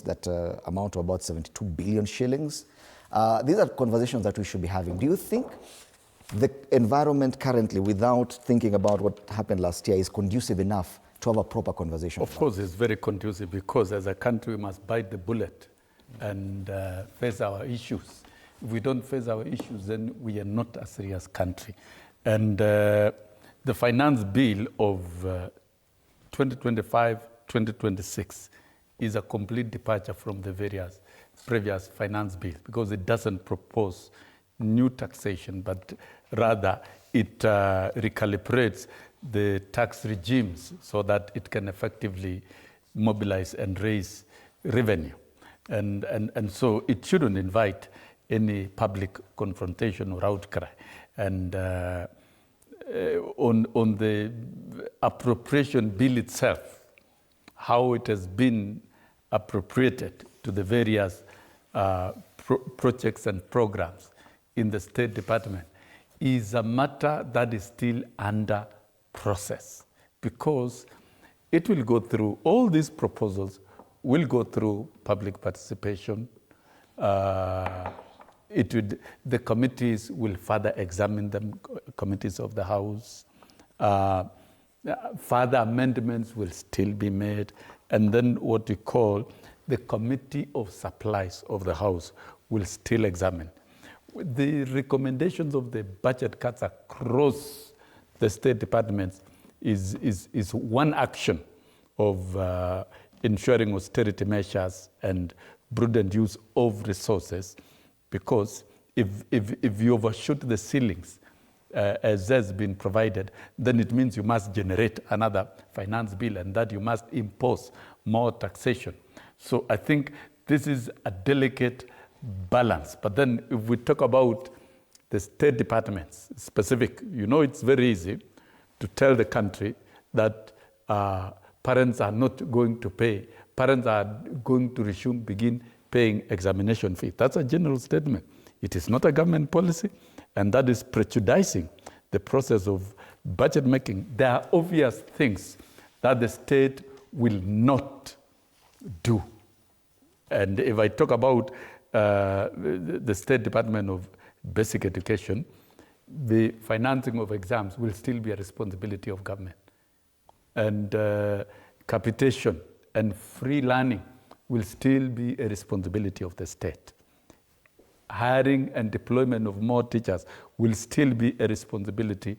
loans that amount to about 72 billion shillings. These are conversations that we should be having. Do you think the environment currently, without thinking about what happened last year, is conducive enough to have a proper conversation? Of course, it's very conducive, because as a country, we must bite the bullet and face our issues. If we don't face our issues, then we are not a serious country. And the finance bill of 2025-2026 is a complete departure from the various previous finance bills, because it doesn't propose new taxation, but rather it recalibrates the tax regimes so that it can effectively mobilize and raise revenue. And so it shouldn't invite any public confrontation or outcry. And on the appropriation bill itself, how it has been appropriated to the various projects and programs in the State Department is a matter that is still under process, because it will go through, all these proposals will go through public participation. The committees will further examine them, committees of the House. Further amendments will still be made. And then what we call the Committee of Supplies of the House will still examine. The recommendations of the budget cuts across the State Departments is one action of ensuring austerity measures and prudent use of resources, because if you overshoot the ceilings as has been provided, then it means you must generate another finance bill, and that you must impose more taxation. So I think this is a delicate balance. But then if we talk about the State Departments specific, you know, it's very easy to tell the country that parents are not going to pay, parents are going to begin paying examination fee. That's a general statement. It is not a government policy, and that is prejudicing the process of budget making. There are obvious things that the state will not do. And if I talk about the State Department of Basic Education, the financing of exams will still be a responsibility of government. And capitation and free learning will still be a responsibility of the state. Hiring and deployment of more teachers will still be a responsibility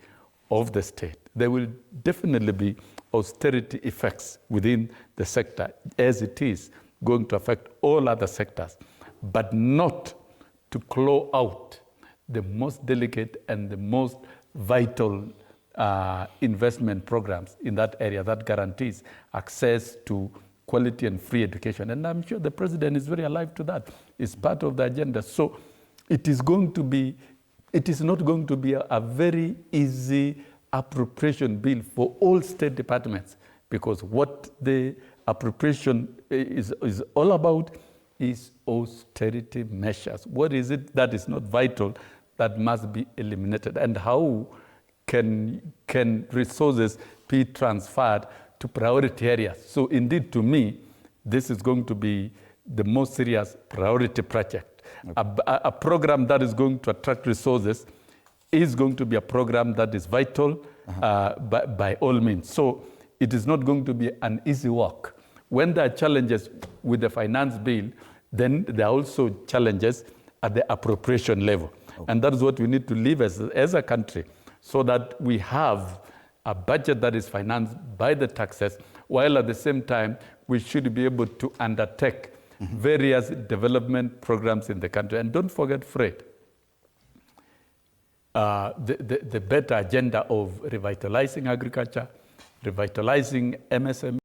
of the state. There will definitely be austerity effects within the sector, as it is going to affect all other sectors, but not to claw out the most delicate and the most vital investment programs in that area that guarantees access to quality and free education. And I'm sure the president is very alive to that. It's part of the agenda. So it is not going to be a very easy appropriation bill for all state departments, because what the appropriation is all about is austerity measures. What is it that is not vital that must be eliminated? And how can resources be transferred to priority areas? So indeed, to me, this is going to be the most serious priority project. Okay. A program that is going to attract resources is going to be a program that is vital by all means. So it is not going to be an easy walk. When there are challenges with the finance bill, then there are also challenges at the appropriation level. Okay. And that is what we need to live as a country, so that we have a budget that is financed by the taxes, while at the same time, we should be able to undertake various development programs in the country. And don't forget, Fred, the better agenda of revitalizing agriculture, revitalizing MSME,